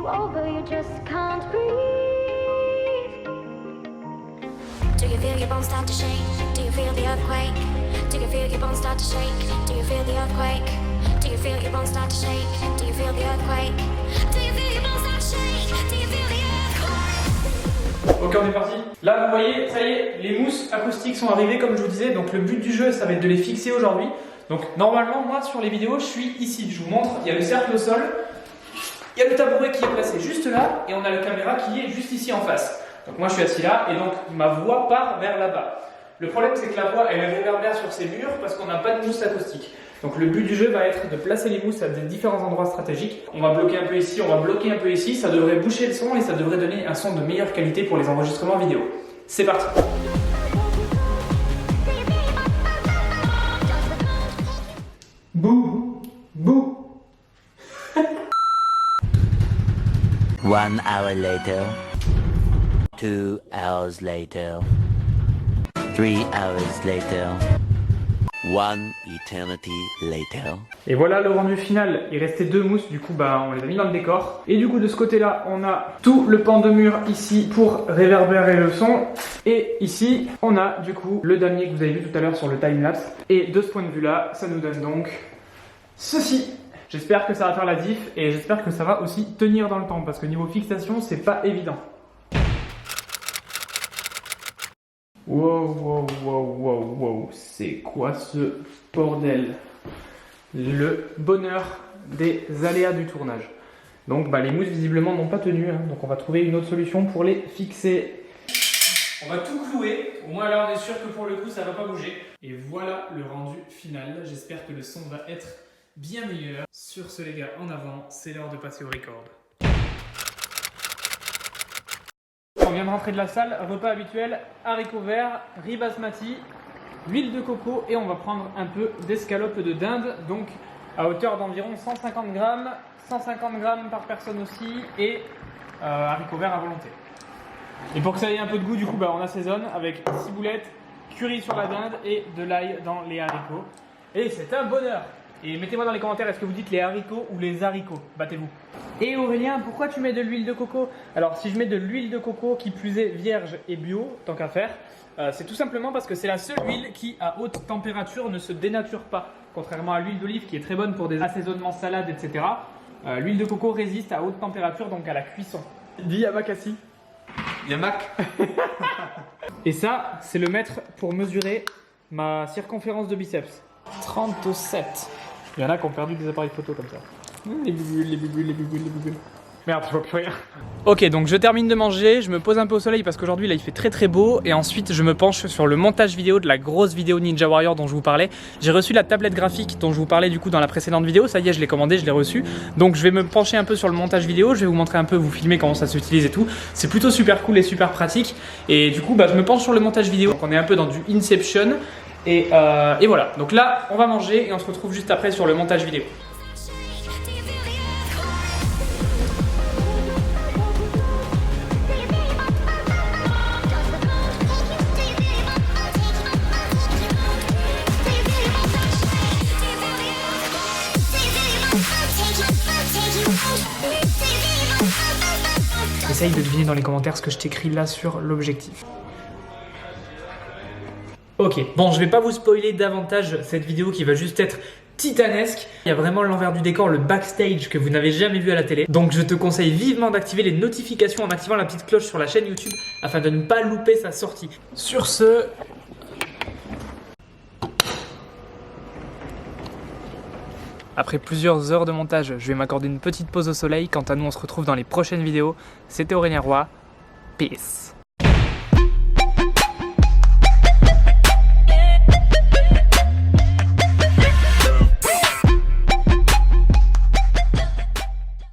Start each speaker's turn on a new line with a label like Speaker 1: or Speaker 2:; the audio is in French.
Speaker 1: over, you just can't breathe.
Speaker 2: Do you feel your bones start to shake? Do you feel the earthquake? Do you feel your bones start to shake? Do you feel the earthquake? Do you feel your bones start to shake? Do you feel the earthquake? Do you feel your bones start to shake? Do you feel the earthquake?
Speaker 3: Ok, on est parti. Là, vous voyez, ça y est, les mousses acoustiques sont arrivées, comme je vous disais. Donc, le but du jeu, ça va être de les fixer aujourd'hui. Donc, normalement, moi, sur les vidéos, je suis ici. Je vous montre, il y a le cercle au sol, il y a le tabouret qui est placé juste là, et on a la caméra qui est juste ici en face. Donc, moi, je suis assis là, et donc, ma voix part vers là-bas. Le problème, c'est que la voix, elle réverbère sur ces murs parce qu'on n'a pas de mousse acoustique. Donc, le but du jeu va être de placer les mousses à des différents endroits stratégiques. On va bloquer un peu ici, on va bloquer un peu ici. Ça devrait boucher le son et ça devrait donner un son de meilleure qualité pour les enregistrements vidéo. C'est parti! Bouh! Bouh!
Speaker 4: 1 hour later, 2 hours later, 3 hours later, 1 eternity later.
Speaker 3: Et voilà le rendu final. Il restait 2 mousses, du coup on les a mis dans le décor. Et du coup de ce côté-là, on a tout le pan de mur ici pour réverbérer le son. Et ici, on a du coup le damier que vous avez vu tout à l'heure sur le timelapse. Et de ce point de vue-là, ça nous donne donc ceci. J'espère que ça va faire la diff et j'espère que ça va aussi tenir dans le temps parce que niveau fixation, c'est pas évident. Wow, wow, wow, wow, wow, c'est quoi ce bordel? Le bonheur des aléas du tournage. Donc les mousses visiblement n'ont pas tenu, hein, donc on va trouver une autre solution pour les fixer. On va tout clouer, au moins là on est sûr que pour le coup ça va pas bouger. Et voilà le rendu final, j'espère que le son va être bien meilleur. Sur ce les gars, en avant, c'est l'heure de passer au record. On vient de rentrer de la salle, repas habituel, haricots verts, riz basmati, huile de coco et on va prendre un peu d'escalope de dinde, donc à hauteur d'environ 150 grammes par personne aussi et haricots verts à volonté. Et pour que ça ait un peu de goût, du coup on assaisonne avec ciboulettes, curry sur la dinde et de l'ail dans les haricots. Et c'est un bonheur! Et mettez-moi dans les commentaires, est-ce que vous dites les haricots ou les haricots? Battez-vous. Et Aurélien, pourquoi tu mets de l'huile de coco? Alors si je mets de l'huile de coco qui plus est vierge et bio, tant qu'à faire, c'est tout simplement parce que c'est la seule huile qui à haute température ne se dénature pas. Contrairement à l'huile d'olive qui est très bonne pour des assaisonnements salades, etc. L'huile de coco résiste à haute température, donc à la cuisson. Dis Yamakasi.
Speaker 5: Yamak.
Speaker 3: Et ça, c'est le mètre pour mesurer ma circonférence de biceps. 37. Il y en a qui ont perdu des appareils photo comme ça. Les bulles, les bulles, les bulles, les bulles. Merde, je vois plus rien. Ok, donc je termine de manger, je me pose un peu au soleil parce qu'aujourd'hui là il fait très très beau et ensuite je me penche sur le montage vidéo de la grosse vidéo Ninja Warrior dont je vous parlais. J'ai reçu la tablette graphique dont je vous parlais du coup dans la précédente vidéo, ça y est je l'ai commandé, je l'ai reçu. Donc je vais me pencher un peu sur le montage vidéo, je vais vous montrer un peu, vous filmer comment ça s'utilise et tout. C'est plutôt super cool et super pratique et du coup je me penche sur le montage vidéo. Donc on est un peu dans du Inception. Et voilà, donc là on va manger et on se retrouve juste après sur le montage vidéo. Essaye de deviner dans les commentaires ce que je t'écris là sur l'objectif. Ok, bon je vais pas vous spoiler davantage cette vidéo qui va juste être titanesque. Il y a vraiment l'envers du décor, le backstage que vous n'avez jamais vu à la télé. Donc je te conseille vivement d'activer les notifications en activant la petite cloche sur la chaîne YouTube afin de ne pas louper sa sortie. Sur ce... Après plusieurs heures de montage, je vais m'accorder une petite pause au soleil. Quant à nous, on se retrouve dans les prochaines vidéos. C'était Aurélien Roy. Peace.